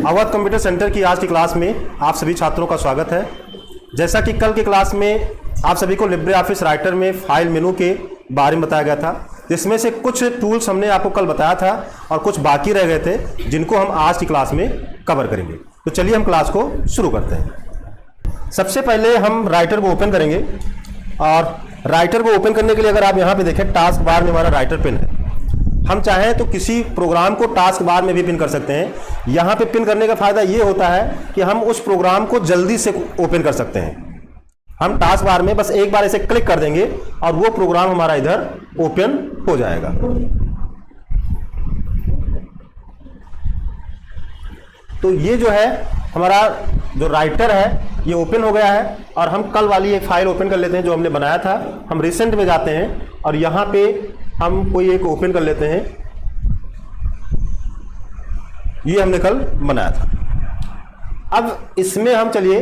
Awadh computer centre की आज की क्लास में आप सभी छात्रों का स्वागत है। जैसा कि कल की क्लास में आप सभी को लिब्रे ऑफिस राइटर में फाइल मेनू के बारे में बताया गया था, जिसमें से कुछ टूल्स हमने आपको कल बताया था और कुछ बाकी रह गए थे जिनको हम आज की क्लास में कवर करेंगे। तो चलिए हम क्लास को शुरू करते हैं। सबसे पहले हम राइटर को ओपन करेंगे और राइटर को ओपन करने के लिए अगर आप यहाँ पे देखें टास्क बार में हमारा राइटर पिन है। हम चाहें तो किसी प्रोग्राम को टास्क बार में भी पिन कर सकते हैं। यहाँ पे पिन करने का फायदा ये होता है कि हम उस प्रोग्राम को जल्दी से ओपन कर सकते हैं। हम टास्क बार में बस एक बार ऐसे क्लिक कर देंगे और वो प्रोग्राम हमारा इधर ओपन हो जाएगा। तो ये जो है हमारा जो राइटर है ये ओपन हो गया है और हम कल वाली एक फाइल ओपन कर लेते हैं जो हमने बनाया था। हम रिसेंट में जाते हैं और यहाँ पे हम कोई एक ओपन कर लेते हैं। ये हमने कल बनाया था। अब इसमें हम चलिए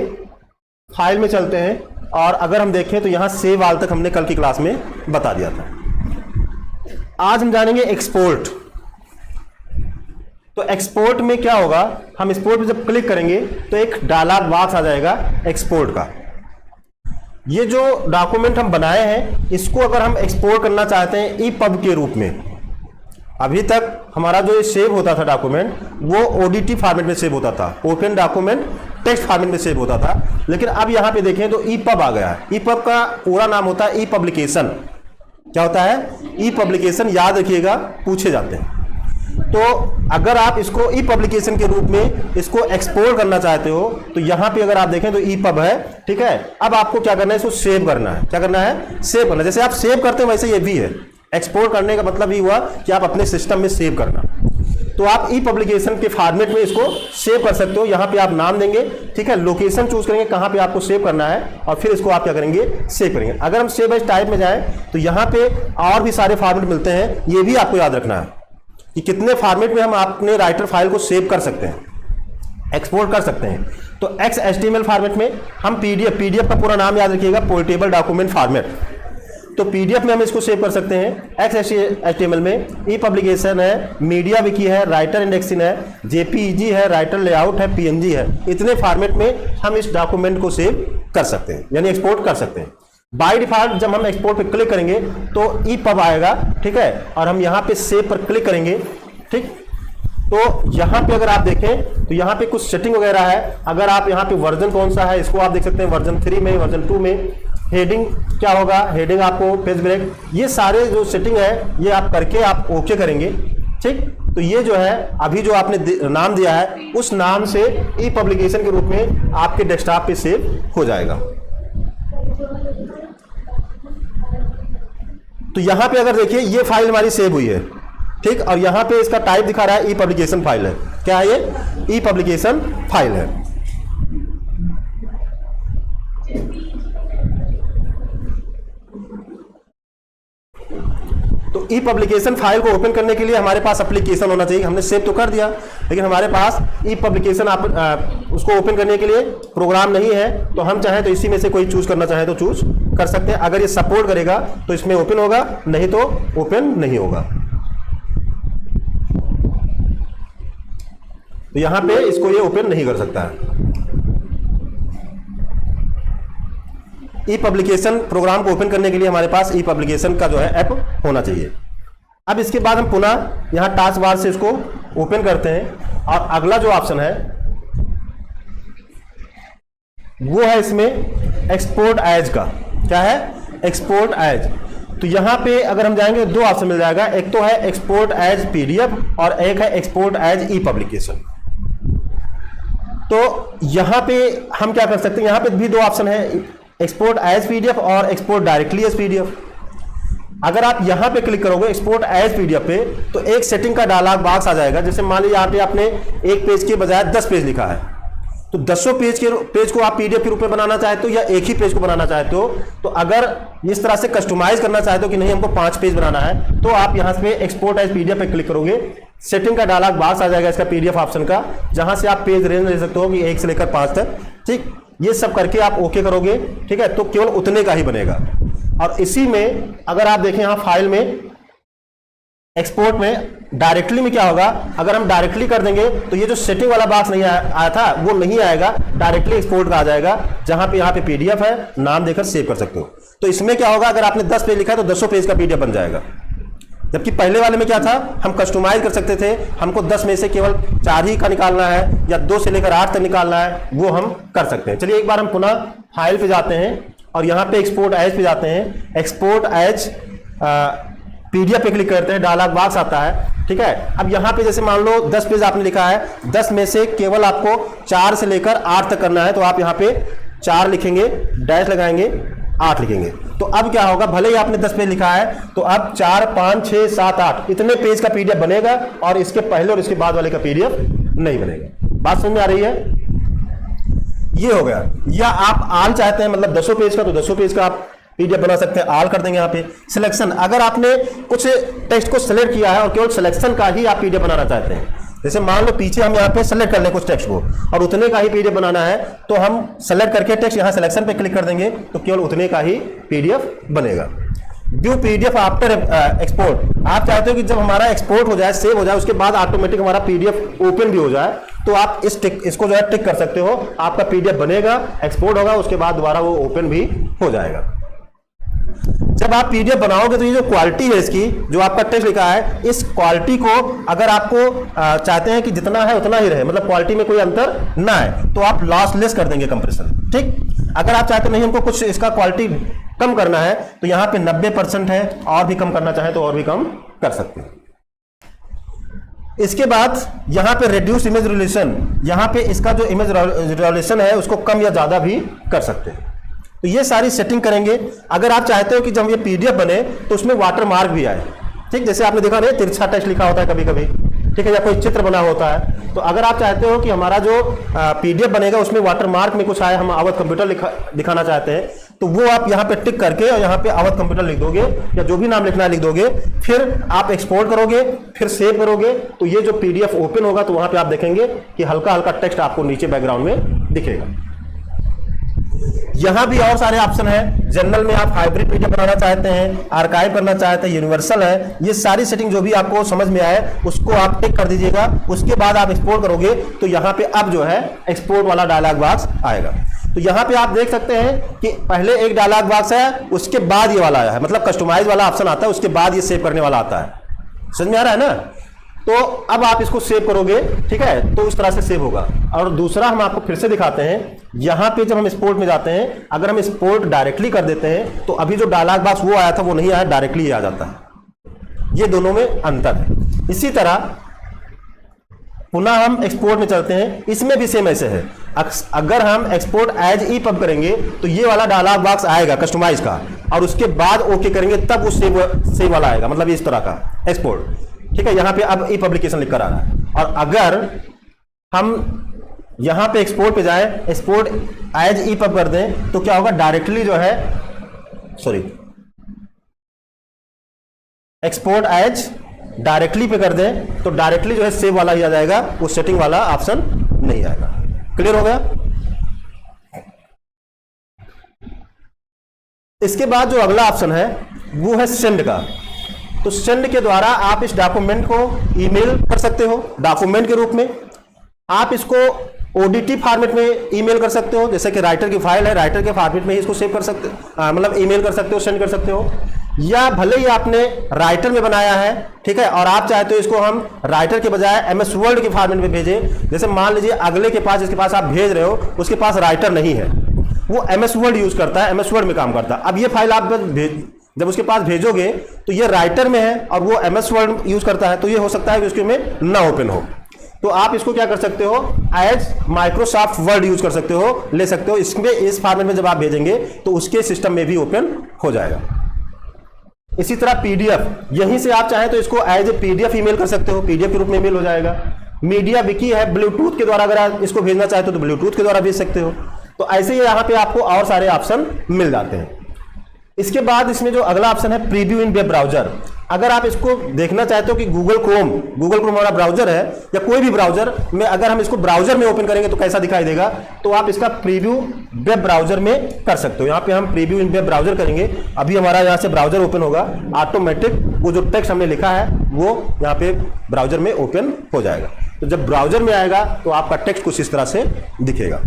फाइल में चलते हैं और अगर हम देखें तो यहाँ सेव ऑल तक हमने कल की क्लास में बता दिया था। आज हम जानेंगे एक्सपोर्ट। तो एक्सपोर्ट में क्या होगा, हम एक्सपोर्ट पे जब क्लिक करेंगे तो एक डायलॉग बॉक्स आ जाएगा एक्सपोर्ट का। ये जो डॉक्यूमेंट हम बनाए हैं इसको अगर हम एक्सपोर्ट करना चाहते हैं ईपब के रूप में, अभी तक हमारा जो ये सेव होता था डॉक्यूमेंट वो ओडीटी फॉर्मेट में सेव होता था, ओपन डॉक्यूमेंट टेक्स्ट फॉर्मेट में सेव होता था। लेकिन अब यहाँ पे देखें तो ईपब आ गया है। ईपब का पूरा नाम होता है ई पब्लिकेशन। क्या होता है? ई पब्लिकेशन। याद रखिएगा, पूछे जाते हैं। तो अगर आप इसको ई पब्लिकेशन के रूप में इसको एक्सपोर्ट करना चाहते हो तो यहाँ पे अगर आप देखें तो ईपब है, ठीक है। अब आपको क्या करना है, इसको सेव करना है। क्या करना है? सेव करना है। जैसे आप सेव करते हैं वैसे ये भी है। एक्सपोर्ट करने का मतलब ही हुआ कि आप अपने सिस्टम में सेव करना। तो आप ई पब्लिकेशन के फॉर्मेट में इसको सेव कर सकते हो। यहाँ पे आप नाम देंगे, ठीक है, लोकेशन चूज करेंगे कहाँ पे आपको सेव करना है और फिर इसको आप क्या करेंगे, सेव करेंगे। अगर हम सेव एज टाइप में जाएं तो यहाँ पे और भी सारे फॉर्मेट मिलते हैं। ये भी आपको याद रखना है कि कितने फॉर्मेट में हम अपने राइटर फाइल को सेव कर सकते हैं, एक्सपोर्ट कर सकते हैं। तो XHTML फॉर्मेट में हम पीडीएफ का पूरा नाम याद रखिएगा, पोर्टेबल डॉक्यूमेंट फॉर्मेट। तो पीडीएफ में हम इसको सेव कर सकते हैं। XHTML में ई पब्लिकेशन है, मीडिया विकी है, राइटर इंडेक्सिंग है, जेपीईजी है, राइटर लेआउट है, पीएनजी है। इतने फॉर्मेट में हम इस डॉक्यूमेंट को सेव कर सकते हैं, यानी एक्सपोर्ट कर सकते हैं। बाय डिफॉल्ट जब हम एक्सपोर्ट पे क्लिक करेंगे तो ईपब आएगा, ठीक है, और हम यहाँ पे सेव पर क्लिक करेंगे, ठीक। तो यहाँ पे अगर आप देखें तो यहाँ पे कुछ सेटिंग वगैरह है। अगर आप यहाँ पे वर्जन कौन सा है इसको आप देख सकते हैं, वर्जन 3 में, वर्जन 2 में। हेडिंग क्या होगा, हेडिंग आपको पेज ब्रेक, ये सारे जो सेटिंग है ये आप करके आप ओके करेंगे, ठीक। तो ये जो है अभी जो आपने नाम दिया है उस नाम से ई पब्लिकेशन के रूप में आपके डेस्कटॉप पे सेव हो जाएगा। तो यहां पे अगर देखिए ये फाइल हमारी सेव हुई है, ठीक, और यहां पे इसका टाइप दिखा रहा है ई पब्लिकेशन फाइल है। क्या है ये? ई पब्लिकेशन फाइल है। तो ई पब्लिकेशन फाइल को ओपन करने के लिए हमारे पास एप्लीकेशन होना चाहिए। हमने सेव तो कर दिया लेकिन हमारे पास ई पब्लिकेशन उसको ओपन करने के लिए प्रोग्राम नहीं है। तो हम चाहें तो इसी में से कोई चूज करना चाहें तो चूज कर सकते हैं। अगर ये सपोर्ट करेगा तो इसमें ओपन होगा, नहीं तो ओपन नहीं होगा। तो यहां पे इसको ये ओपन नहीं कर सकता है। ई पब्लिकेशन प्रोग्राम को ओपन करने के लिए हमारे पास ई पब्लिकेशन का जो है ऐप होना चाहिए। अब इसके बाद हम पुनः यहां टास्क बार से इसको ओपन करते हैं और अगला जो ऑप्शन है वो है इसमें एक्सपोर्ट एज का। क्या है? Export edge. तो यहां पे अगर हम जाएंगे दो ऑप्शन मिल जाएगा, एक तो है एक्सपोर्ट एज पीडीएफ और एक है एक्सपोर्ट एज ई पब्लिकेशन। तो यहां पे हम क्या कर सकते हैं, यहां पे भी दो ऑप्शन है, एक्सपोर्ट एज पीडीएफ और एक्सपोर्ट डायरेक्टली एज पीडीएफ। अगर आप यहां पे क्लिक करोगे एक्सपोर्ट एज पीडीएफ पे तो एक सेटिंग का डायलॉग बॉक्स आ जाएगा। जैसे मान लीजिए यहाँ पे आपने एक पेज के बजाय 10 पेज लिखा है, तो 10 पेज को आप पीडीएफ के रूप में बनाना चाहते हो या एक ही पेज को बनाना चाहते हो। तो अगर इस तरह से कस्टमाइज करना चाहते हो कि नहीं हमको 5 पेज बनाना है तो आप यहां से एक्सपोर्ट एज पीडीएफ पे क्लिक करोगे, सेटिंग का डायलॉग बॉक्स आ जाएगा इसका पीडीएफ ऑप्शन का, जहां से आप पेज रेंज ले सकते हो कि 1 से लेकर 5 तक, ठीक। ये सब करके आप ओके करोगे, ठीक है, तो केवल उतने का ही बनेगा। और इसी में अगर आप देखें यहां फाइल में एक्सपोर्ट में डायरेक्टली में क्या होगा, अगर हम डायरेक्टली कर देंगे तो ये जो सेटिंग वाला बॉक्स नहीं आया था वो नहीं आएगा, डायरेक्टली एक्सपोर्ट का आ जाएगा, जहां पे यहाँ पे पीडीएफ है, नाम देकर सेव कर सकते हो। तो इसमें क्या होगा, अगर आपने 10 पेज लिखा है तो 10 पेज का पीडीएफ बन जाएगा। जबकि पहले वाले में क्या था, हम कस्टमाइज कर सकते थे, हमको 10 में से केवल 4 ही का निकालना है या 2 से लेकर 8 तक निकालना है, वो हम कर सकते हैं। चलिए एक बार हम पुनः फाइल पे जाते हैं और यहाँ पे एक्सपोर्ट एज पे जाते हैं। एक्सपोर्ट एज पीडीएफ पे क्लिक करते हैं, डायलॉग बॉक्स आता है। ठीक है, अब यहाँ पे जैसे मान लो 10 पेज आपने लिखा है, 10 में से केवल आपको 4 से लेकर 8 तक करना है, तो आप यहाँ पे 4 लिखेंगे, डैश लगाएंगे, 8 लिखेंगे। तो अब क्या होगा, भले ही आपने 10 पेज लिखा है तो अब 4, 5, 6, 7, 8 इतने पेज का पीडीएफ बनेगा और इसके पहले और इसके बाद वाले का पीडीएफ नहीं बनेगा। बात समझ में आ रही है? ये हो गया। या आप आल चाहते हैं, मतलब 10 पेज का, तो 10 पेज का आप पीडीएफ बना सकते हैं, आल कर देंगे। यहाँ पे सिलेक्शन, अगर आपने कुछ टेक्स्ट को सिलेक्ट किया है और केवल सिलेक्शन का ही आप पीडीएफ बनाना चाहते हैं, जैसे मान लो पीछे हम यहाँ पे सेलेक्ट कर लें कुछ टेक्स्ट को और उतने का ही पीडीएफ बनाना है, तो हम सेलेक्ट करके टेक्स्ट यहाँ सिलेक्शन पे क्लिक कर देंगे तो केवल उतने का ही पीडीएफ बनेगा। व्यू पीडीएफ आफ्टर एक्सपोर्ट, आप चाहते हो कि जब हमारा एक्सपोर्ट हो जाए, सेव हो जाए, उसके बाद ऑटोमेटिक हमारा पीडीएफ ओपन भी हो जाए, तो आप इसको जो है टिक कर सकते हो, आपका पीडीएफ बनेगा, एक्सपोर्ट होगा, उसके बाद दोबारा वो ओपन भी हो जाएगा। जब आप पीडीएफ बनाओगे तो ये जो क्वालिटी है इसकी, जो आपका टेक्स्ट लिखा है, इस क्वालिटी को अगर आपको चाहते हैं कि जितना है उतना ही रहे, मतलब क्वालिटी में कोई अंतर ना है, तो आप लॉसलेस कर देंगे कंप्रेशन। ठीक, अगर आप चाहते नहीं हमको कुछ इसका क्वालिटी कम करना है तो यहाँ पे 90% है, और भी कम करना चाहें तो और भी कम कर सकते हैं। इसके बाद यहाँ पे रिड्यूस इमेज रेजोल्यूशन, यहाँ पे इसका जो इमेज रेजोल्यूशन है उसको कम या ज्यादा भी कर सकते हैं। तो ये सारी सेटिंग करेंगे। अगर आप चाहते हो कि जब ये पीडीएफ बने तो उसमें वाटर मार्क भी आए, ठीक, जैसे आपने देखा नहीं तिरछा टेक्स्ट लिखा होता है कभी कभी, ठीक है, या कोई चित्र बना होता है, तो अगर आप चाहते हो कि हमारा जो पीडीएफ बनेगा उसमें वाटर मार्क में कुछ आए, हम अवध कंप्यूटर दिखाना चाहते हैं, तो वो आप यहाँ पे टिक करके और यहाँ पे अवध कंप्यूटर लिख दोगे या जो भी नाम लिखना है लिख दोगे, फिर आप एक्सपोर्ट करोगे, फिर सेव करोगे, तो ये जो पीडीएफ ओपन होगा तो वहां पे आप देखेंगे कि हल्का हल्का टेक्स्ट आपको नीचे बैकग्राउंड में दिखेगा। यहां भी और सारे ऑप्शन है। जनरल में आप हाइब्रिड पीडीएफ बनाना चाहते हैं, आर्काइव करना चाहते हैं, यूनिवर्सल है, ये सारी सेटिंग जो भी आपको समझ में आए उसको आप टिक कर दीजिएगा। उसके बाद आप एक्सपोर्ट करोगे तो यहां पे अब जो है एक्सपोर्ट वाला डायलॉग बॉक्स आएगा। तो यहां पे आप देख सकते हैं कि पहले एक डायलॉग बॉक्स है, उसके बाद ये वाला आया है, मतलब कस्टमाइज वाला ऑप्शन आता है, उसके बाद ये सेव करने वाला आता है। समझ में आ रहा है ना? तो अब आप इसको सेव करोगे, ठीक है, तो इस तरह से सेव होगा। और दूसरा हम आपको फिर से दिखाते हैं, यहां पे जब हम एक्सपोर्ट में जाते हैं, अगर हम एक्सपोर्ट डायरेक्टली कर देते हैं तो अभी जो डायलॉग बॉक्स वो आया था वो नहीं आया, डायरेक्टली आ जाता है। ये दोनों में अंतर है। इसी तरह पुनः हम एक्सपोर्ट में चलते हैं, इसमें भी सेम ऐसे है। अगर हम एक्सपोर्ट एज ईपब करेंगे तो ये वाला डायलॉग बॉक्स आएगा कस्टमाइज का, और उसके बाद ओके करेंगे तब वो सेव वाला आएगा, मतलब इस तरह का एक्सपोर्ट, ठीक है। यहां पे अब ई पब्लिकेशन लिखकर आ रहा है। और अगर हम यहां पे एक्सपोर्ट पे जाएं, एक्सपोर्ट एज ईपब कर दें तो क्या होगा, डायरेक्टली जो है, sorry, export as directly pay कर दें तो डायरेक्टली जो है सेव वाला ही आ जाएगा, वो सेटिंग वाला ऑप्शन नहीं आएगा। क्लियर हो गया? इसके बाद जो अगला ऑप्शन है वो है सेंड का। तो सेंड के द्वारा आप इस डॉक्यूमेंट को ईमेल कर सकते हो डॉक्यूमेंट के रूप में। आप इसको ओडीटी फॉर्मेट में ईमेल कर सकते हो, जैसे कि राइटर की फाइल है, राइटर के फॉर्मेट में ही इसको सेव कर सकते हो, मतलब ईमेल कर सकते हो, सेंड कर सकते हो। या भले ही आपने राइटर में बनाया है, ठीक है, और आप चाहते हो इसको हम राइटर के बजाय एमएस वर्ड के फॉर्मेट में भेजें। जैसे मान लीजिए अगले के पास, जिसके पास आप भेज रहे हो, उसके पास राइटर नहीं है, वो एमएस वर्ड यूज करता है, एमएस वर्ड में काम करता है। अब ये फाइल आप जब उसके पास भेजोगे तो ये राइटर में है और वो एमएस वर्ड यूज करता है, तो ये हो सकता है कि उसके में ना ओपन हो। तो आप इसको क्या कर सकते हो, एज माइक्रोसॉफ्ट वर्ड यूज कर सकते हो, ले सकते हो। इसमें इस फॉर्मेट में जब आप भेजेंगे तो उसके सिस्टम में भी ओपन हो जाएगा। इसी तरह पीडीएफ, यहीं से आप चाहें तो इसको एज ए पीडीएफ ईमेल कर सकते हो, पीडीएफ के रूप में ईमेल हो जाएगा। मीडिया विकी है, ब्लूटूथ के द्वारा अगर आप इसको भेजना चाहते हो तो ब्लूटूथ के द्वारा भेज सकते हो। तो ऐसे ही यहाँ पे आपको और सारे ऑप्शन मिल जाते हैं। इसके बाद इसमें जो अगला ऑप्शन है प्रीव्यू इन वेब ब्राउजर। अगर आप इसको देखना चाहते हो कि गूगल क्रोम हमारा ब्राउजर है या कोई भी ब्राउजर में, अगर हम इसको ब्राउजर में ओपन करेंगे तो कैसा दिखाई देगा, तो आप इसका प्रीव्यू वेब ब्राउजर में कर सकते हो। यहाँ पे हम प्रीव्यू इन वेब ब्राउजर करेंगे, अभी हमारा यहाँ से ब्राउजर ओपन होगा, ऑटोमेटिक वो जो टेक्स्ट हमने लिखा है वो यहाँ पे ब्राउजर में ओपन हो जाएगा। तो जब ब्राउजर में आएगा तो आपका टेक्स्ट कुछ इस तरह से दिखेगा।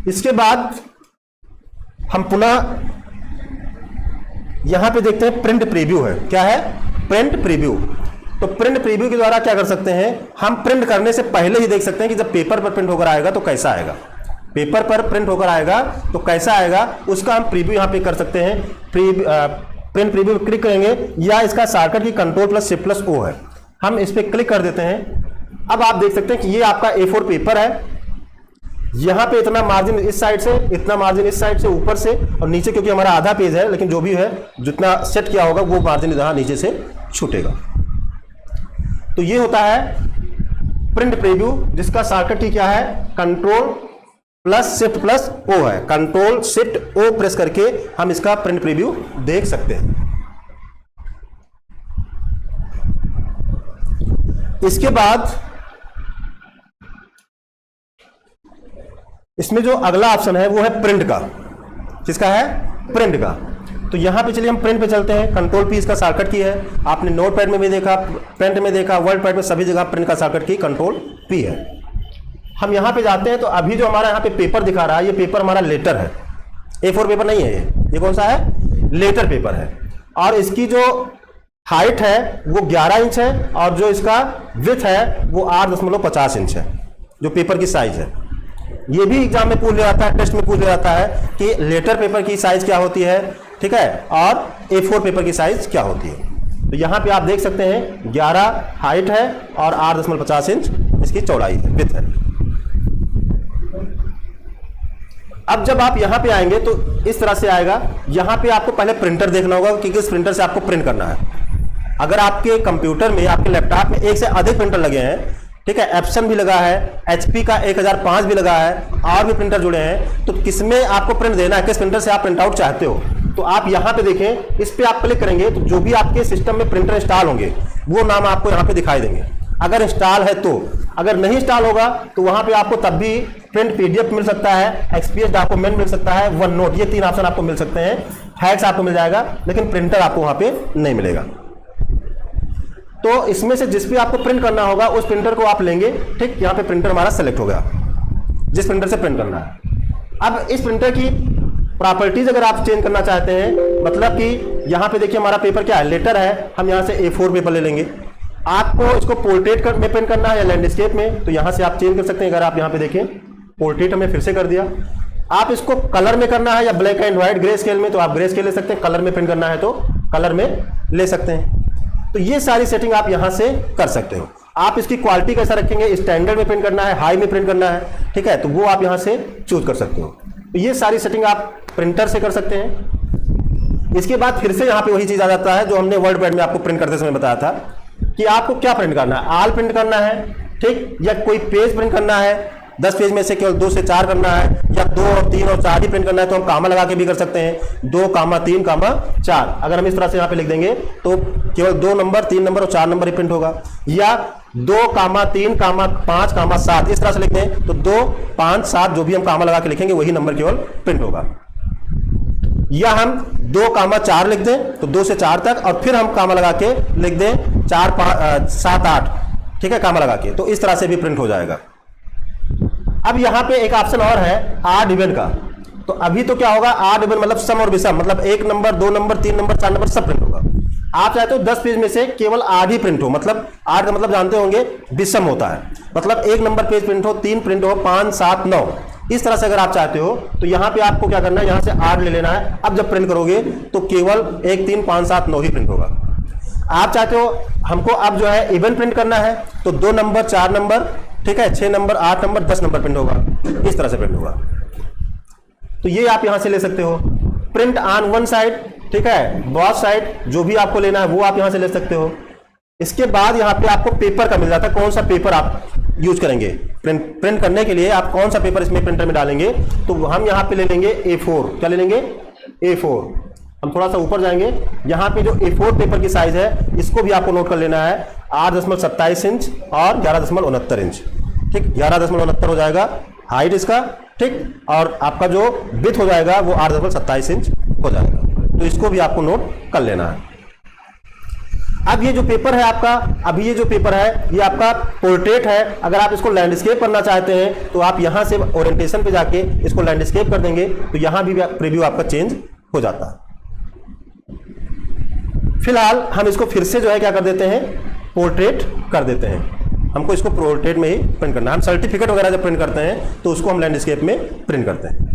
इसके बाद हम पुनः यहां पे देखते हैं प्रिंट प्रीव्यू है। क्या है? Print preview. तो प्रिंट प्रीव्यू के द्वारा क्या कर सकते हैं, हम प्रिंट करने से पहले ही देख सकते हैं कि जब पेपर पर प्रिंट होकर आएगा तो कैसा आएगा। पेपर पर प्रिंट होकर आएगा तो कैसा आएगा, उसका हम प्रीव्यू यहां पे कर सकते हैं। प्रिंट प्रीव्यू पे क्लिक करेंगे, या इसका शॉर्टकट की Ctrl+Shift+O है, हम इस पर क्लिक कर देते हैं। अब आप देख सकते हैं कि ये आपका A4 पेपर है। यहां पे इतना मार्जिन इस साइड से, इतना मार्जिन इस साइड से, ऊपर से और नीचे, क्योंकि हमारा आधा पेज है, लेकिन जो भी है जितना सेट किया होगा वो मार्जिन यहां नीचे से छूटेगा। तो ये होता है प्रिंट प्रीव्यू, जिसका शॉर्टकट की क्या है, Ctrl+Shift+O है। Ctrl+Shift+O प्रेस करके हम इसका प्रिंट प्रीव्यू देख सकते हैं। इसके बाद इसमें जो अगला ऑप्शन है वो है प्रिंट का। किसका है? प्रिंट का। तो यहां पे चलिए हम प्रिंट पे चलते हैं। Ctrl+P इसका शॉर्टकट की है। आपने नोटपैड में भी देखा, पेंट में देखा, वर्ड पैड में, सभी जगह प्रिंट का शॉर्टकट की Ctrl+P है। हम यहां पे जाते हैं तो अभी जो हमारा यहां पे पेपर दिखा रहा है, ये पेपर हमारा लेटर है। A4 पेपर नहीं है, ये कौन सा है? लेटर पेपर है। और इसकी जो हाइट है वो 11 इंच है और जो इसका विड्थ है वो 8.50 इंच है, जो पेपर की साइज है। ये भी एग्जाम में पूछ लिया जाता है, टेस्ट में पूछ लिया जाता है कि लेटर पेपर की साइज क्या होती है, ठीक है, और A4 पेपर की साइज क्या होती है। तो यहां पे आप देख सकते हैं 11 हाइट है और 8.50 इंच इसकी चौड़ाई है, विड्थ है। अब जब आप यहां पे आएंगे तो इस तरह से आएगा। यहां पे आपको पहले प्रिंटर देखना होगा कि किस प्रिंटर से आपको प्रिंट करना है। अगर आपके कंप्यूटर में, आपके लैपटॉप में एक से अधिक प्रिंटर लगे हैं, ठीक है, एप्सन भी लगा है, HP का 1005 भी लगा है, और भी प्रिंटर जुड़े हैं, तो किसमें आपको प्रिंट देना है, किस प्रिंटर से आप प्रिंट आउट चाहते हो, तो आप यहां पे देखें, इस पे आप क्लिक करेंगे तो जो भी आपके सिस्टम में प्रिंटर इंस्टॉल होंगे वो नाम आपको यहां पे दिखाई देंगे। अगर इंस्टॉल है तो, अगर नहीं इंस्टॉल होगा तो वहां पे आपको तब भी प्रिंट PDF मिल सकता है, XPS डॉक्यूमेंट मिल सकता है, वन नोट, ये 3 ऑप्शन आपको मिल सकते हैं। हैक्स आपको मिल जाएगा, लेकिन प्रिंटर आपको वहां पे नहीं मिलेगा। तो इसमें से जिस भी आपको प्रिंट करना होगा उस प्रिंटर को आप लेंगे। ठीक, यहाँ पे प्रिंटर हमारा सेलेक्ट हो गया, जिस प्रिंटर से प्रिंट करना है। अब इस प्रिंटर की प्रॉपर्टीज अगर आप चेंज करना चाहते हैं, मतलब कि यहाँ पे देखिए हमारा पेपर क्या है, लेटर है, हम यहाँ से A4 पेपर ले लेंगे। आपको इसको पोर्ट्रेट में प्रिंट करना है या लैंडस्केप में, तो यहाँ से आप चेंज कर सकते हैं। अगर आप यहाँ पे देखें, पोर्ट्रेट हमने फिर से कर दिया। आप इसको कलर में करना है या black and white grey scale में, तो आप ग्रे स्केल ले सकते हैं। कलर में प्रिंट करना है तो कलर में ले सकते हैं। तो ये सारी सेटिंग आप यहां से कर सकते हो। आप इसकी क्वालिटी कैसा रखेंगे, स्टैंडर्ड में प्रिंट करना है, हाई में प्रिंट करना है, ठीक है, तो वो आप यहां से चूज कर सकते हो। तो ये सारी सेटिंग आप प्रिंटर से कर सकते हैं। इसके बाद फिर से यहां पे वही चीज आ जाता है जो हमने वर्ड पैड में आपको प्रिंट करते समय बताया था कि आपको क्या प्रिंट करना है। ऑल प्रिंट करना है, ठीक, या कोई पेज प्रिंट करना है, 10 पेज में से केवल 2 से 4 करना है, या 2 और 3 और 4 ही प्रिंट करना है, तो हम कामा लगा के भी कर सकते हैं। 2, 3, 4 अगर हम इस तरह से यहाँ पे लिख देंगे तो केवल 2 नंबर, 3 नंबर और 4 नंबर ही प्रिंट होगा। या 2, 3, 5, 7 इस तरह से लिख दें तो 2, 5, 7 जो भी हम कामा लगा के लिखेंगे वही नंबर केवल प्रिंट होगा। या हम 2, 4 लिख दें तो 2 से 4 तक, और फिर हम कामा लगा के लिख दें 4, 5, 7, 8, ठीक है, कामा लगा के, तो इस तरह से भी प्रिंट हो जाएगा। अब यहां पे एक ऑप्शन और है ऑड इवन का। तो अभी तो क्या होगा, ऑड इवन मतलब सम और विषम, मतलब 1 नंबर, 2 नंबर, 3 नंबर, 4 नंबर सब प्रिंट होगा। आप चाहते हो 10 पेज में से केवल ऑड ही प्रिंट हो, मतलब ऑड का मतलब जानते होंगे विषम होता है, मतलब 1 नंबर पेज प्रिंट हो, 3 प्रिंट हो, 5, 7, 9 इस तरह से अगर आप चाहते हो तो यहां पे आपको क्या करना है, यहां से ऑड ले लेना है। अब जब प्रिंट करोगे तो केवल 1, 3, 5, 7, 9 ही प्रिंट होगा। आप चाहते हो हमको अब जो है इवन प्रिंट करना है तो 2 नंबर, 4 नंबर, ठीक है, 6 नंबर, 8 नंबर, 10 नंबर प्रिंट होगा, इस तरह से प्रिंट होगा। तो ये आप यहां से ले सकते हो। प्रिंट ऑन वन साइड, ठीक है, बोथ साइड, जो भी आपको लेना है वो आप यहां से ले सकते हो। इसके बाद यहां पे आपको पेपर का मिल जाता है, कौन सा पेपर आप यूज करेंगे प्रिंट करने के लिए, आप कौन सा पेपर इसमें प्रिंटर में डालेंगे। तो हम यहां पे ले लेंगे A4। क्या ले लेंगे? A4। हम थोड़ा सा ऊपर जाएंगे, यहां पे जो A4 पेपर की साइज है इसको भी आपको नोट कर लेना है, 8.27 इंच और 11.69 इंच, ठीक, 11.69 हो जाएगा हाइट इसका, ठीक, और आपका जो विड्थ हो जाएगा वो 8.27 इंच हो जाएगा। तो इसको भी आपको नोट कर लेना है। अब ये जो पेपर है आपका, अभी ये जो पेपर है ये आपका पोर्ट्रेट है। अगर आप इसको लैंडस्केप करना चाहते हैं तो आप यहां से ओरिएंटेशन पे जाके इसको लैंडस्केप कर देंगे, तो यहां भी प्रीव्यू आपका चेंज हो जाता है। फिलहाल हम इसको फिर से जो है क्या कर देते हैं, पोर्ट्रेट कर देते हैं। हमको इसको पोर्ट्रेट में ही प्रिंट करना है। हम सर्टिफिकेट वगैरह जब प्रिंट करते हैं तो उसको हम लैंडस्केप में प्रिंट करते हैं।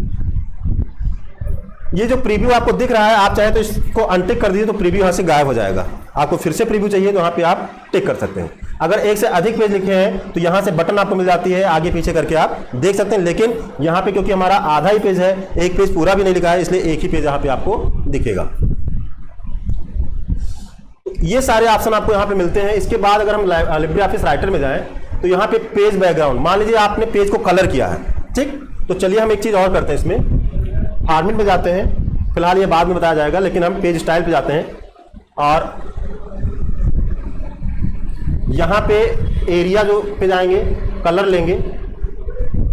ये जो प्रीव्यू आपको दिख रहा है, आप चाहे तो इसको अनटिक कर दीजिए तो प्रीव्यू यहां से गायब हो जाएगा। आपको फिर से प्रीव्यू चाहिए तो यहां पे आप टिक कर सकते हैं। अगर एक से अधिक पेज लिखे हैं तो यहां से बटन आपको मिल जाती है, आगे पीछे करके आप देख सकते हैं। लेकिन यहां पे क्योंकि हमारा आधा ही पेज है, एक पेज पूरा भी नहीं लिखा है, इसलिए एक ही पेज यहां पे आपको दिखेगा। ये सारे ऑप्शन आपको यहां पे मिलते हैं। इसके बाद अगर हम लिब्रे ऑफिस राइटर में जाएं तो यहां पे पेज बैकग्राउंड, मान लीजिए आपने पेज को कलर किया है, ठीक, तो चलिए हम एक चीज और करते हैं। इसमें फॉर्मेट में जाते हैं, फिलहाल ये बाद में बताया जाएगा, लेकिन हम पेज स्टाइल पे जाते हैं और यहां पे एरिया जो पे जाएंगे, कलर लेंगे,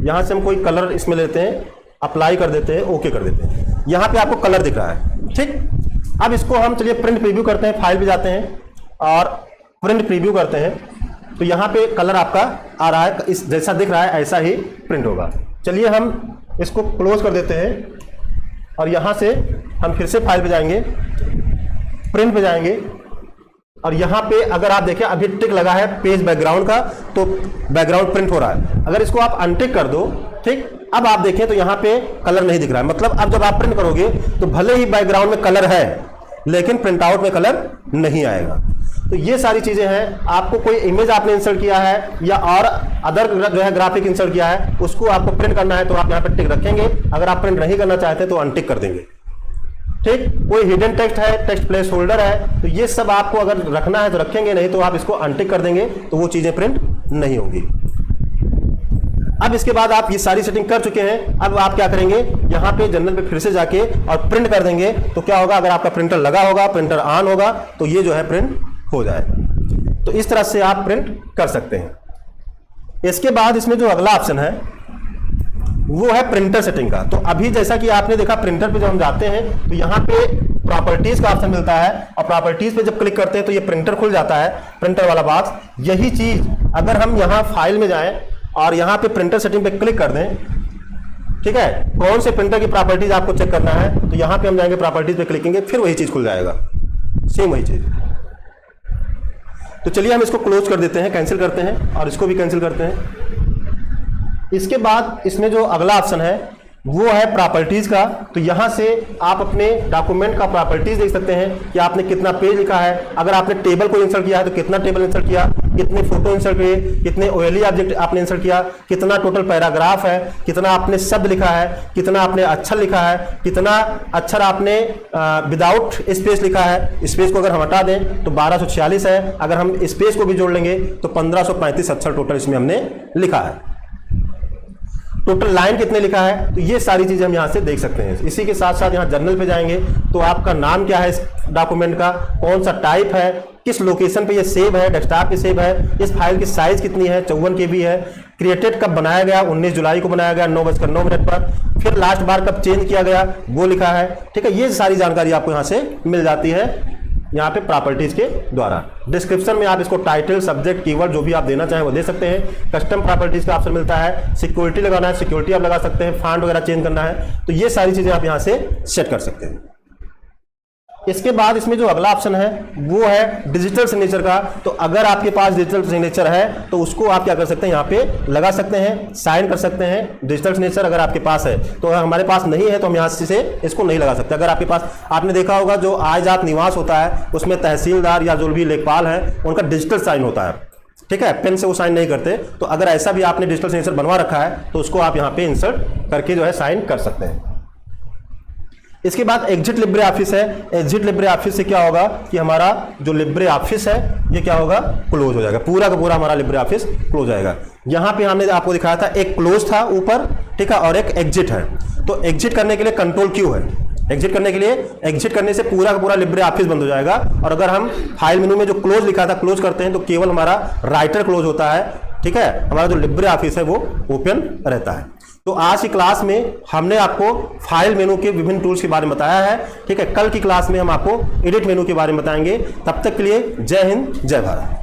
यहां से हम कोई कलर इसमें लेते हैं, अप्लाई कर देते हैं, ओके कर देते हैं। यहां पे आपको कलर दिख रहा है, ठीक। अब इसको हम चलिए प्रिंट प्रीव्यू करते हैं, फाइल पे जाते हैं और प्रिंट प्रीव्यू करते हैं, तो यहां पे कलर आपका आ रहा है, इस जैसा दिख रहा है ऐसा ही प्रिंट होगा। चलिए हम इसको क्लोज कर देते हैं और यहां से हम फिर से फाइल पे जाएंगे, प्रिंट पे जाएंगे और यहां पे अगर आप देखें अभी टिक लगा है पेज बैकग्राउंड का, तो बैकग्राउंड प्रिंट हो रहा है। अगर इसको आप अनटिक कर दो, ठीक, अब आप देखें तो यहां पे कलर नहीं दिख रहा है। मतलब अब जब आप प्रिंट करोगे तो भले ही बैकग्राउंड में कलर है लेकिन प्रिंट आउट में कलर नहीं आएगा। तो ये सारी चीजें हैं। आपको कोई इमेज आपने इंसर्ट किया है या और अदर जो है ग्राफिक इंसर्ट किया है, उसको आपको प्रिंट करना है तो आप यहां पर टिक रखेंगे। अगर आप प्रिंट नहीं करना चाहते तो अनटिक कर देंगे, ठीक। कोई हिडन टेक्स्ट है, टेक्स्ट प्लेस होल्डर है, तो ये सब आपको अगर रखना है तो रखेंगे, नहीं तो आप इसको अनटिक कर देंगे तो वो चीजें प्रिंट नहीं होंगी। अब इसके बाद आप ये सारी सेटिंग कर चुके हैं। अब आप क्या करेंगे, यहां पे जनरल पे फिर से जाके और प्रिंट कर देंगे, तो क्या होगा, अगर आपका प्रिंटर लगा होगा, प्रिंटर ऑन होगा, तो ये जो है प्रिंट हो जाए। तो इस तरह से आप प्रिंट कर सकते हैं। इसके बाद इसमें जो अगला ऑप्शन है वो है प्रिंटर सेटिंग का। तो अभी जैसा कि आपने देखा, प्रिंटर पे जब हम जाते हैं तो यहां पे प्रॉपर्टीज का ऑप्शन मिलता है और प्रॉपर्टीज पे जब क्लिक करते हैं तो ये प्रिंटर खुल जाता है, प्रिंटर वाला बॉक्स। यही चीज अगर हम यहां फाइल में जाएं और यहां पे प्रिंटर सेटिंग पे क्लिक कर दें, ठीक है, कौन से प्रिंटर की प्रॉपर्टीज आपको चेक करना है, तो यहां पे हम जाएंगे, प्रॉपर्टीज पे क्लिक करेंगे, फिर वही चीज खुल जाएगा, सेम वही चीज। तो चलिए हम इसको क्लोज कर देते हैं, कैंसिल करते हैं और इसको भी कैंसिल करते हैं। इसके बाद इसमें जो अगला ऑप्शन है वो है प्रॉपर्टीज का। तो यहां से आप अपने डॉक्यूमेंट का प्रॉपर्टीज देख सकते हैं कि आपने कितना पेज लिखा है, अगर आपने टेबल को इंसर्ट किया है तो कितना टेबल इंसर्ट किया, कितने फोटो इंसर्ट किए, कितने ओएलई ऑब्जेक्ट आपने इंसर्ट किया, कितना टोटल पैराग्राफ है, कितना आपने शब्द लिखा है, कितना आपने अक्षर लिखा है, कितना अक्षर आपने विदाउट स्पेस लिखा है। स्पेस को अगर हम हटा दें तो 1246 है, अगर हम स्पेस को भी जोड़ लेंगे तो 1535 अक्षर टोटल इसमें हमने लिखा है। टोटल लाइन कितने लिखा है, तो ये सारी चीजें हम यहां से देख सकते हैं। इसी के साथ साथ यहां जर्नल पे जाएंगे तो आपका नाम क्या है इस डॉक्यूमेंट का, कौन सा टाइप है, किस लोकेशन पे ये सेव है, डेस्कटॉप पे सेव है, इस फाइल की साइज कितनी है, 54 KB है, क्रिएटेड कब बनाया गया, 19 जुलाई को बनाया गया 9:09 पर, फिर लास्ट बार कब चेंज किया गया वो लिखा है, ठीक है। ये सारी जानकारी आपको यहां से मिल जाती है यहाँ पे प्रॉपर्टीज के द्वारा। डिस्क्रिप्शन में आप इसको टाइटल, सब्जेक्ट, कीवर्ड जो भी आप देना चाहें वो दे सकते हैं। कस्टम प्रॉपर्टीज का ऑप्शन मिलता है, सिक्योरिटी लगाना है सिक्योरिटी आप लगा सकते हैं, फॉन्ट वगैरह चेंज करना है, तो ये सारी चीजें आप यहाँ से सेट कर सकते हैं। इसके बाद इसमें जो अगला ऑप्शन है वो है डिजिटल सिग्नेचर का। तो अगर आपके पास डिजिटल सिग्नेचर है तो उसको आप क्या कर सकते हैं, यहाँ पे लगा सकते हैं, साइन कर सकते हैं डिजिटल सिग्नेचर अगर आपके पास है। तो हमारे पास नहीं है तो हम यहाँ से इसको नहीं लगा सकते। अगर आपके पास, आपने देखा होगा जो आय जात निवास होता है उसमें तहसीलदार या जो भी लेखपाल है उनका डिजिटल साइन होता है, ठीक है, पेन से वो साइन नहीं करते। तो अगर ऐसा भी आपने डिजिटल सिग्नेचर बनवा रखा है तो उसको आप यहाँ पे इंसर्ट करके जो है साइन कर सकते हैं। इसके बाद एग्जिट लिब्रे ऑफिस है। एग्जिट लिब्रे ऑफिस से क्या होगा कि हमारा जो लिब्रे ऑफिस है ये क्या होगा, क्लोज हो जाएगा, पूरा का पूरा हमारा लिब्रे ऑफिस क्लोज हो जाएगा। यहां पे हमने आपको दिखाया था एक क्लोज था ऊपर, ठीक है, और एक एग्जिट है। तो एग्जिट करने के लिए कंट्रोल क्यू है, एग्जिट करने के लिए, एग्जिट करने से पूरा का पूरा लिब्रे ऑफिस बंद हो जाएगा। और अगर हम फाइल मेनू में जो क्लोज लिखा था क्लोज करते हैं तो केवल हमारा राइटर क्लोज होता है, ठीक है, हमारा जो लिब्रे ऑफिस है वो ओपन रहता है। तो आज की क्लास में हमने आपको फाइल मेनू के विभिन्न टूल्स के बारे में बताया है। ठीक है, कल की क्लास में हम आपको एडिट मेनू के बारे में बताएंगे। तब तक के लिए जय हिंद, जय भारत।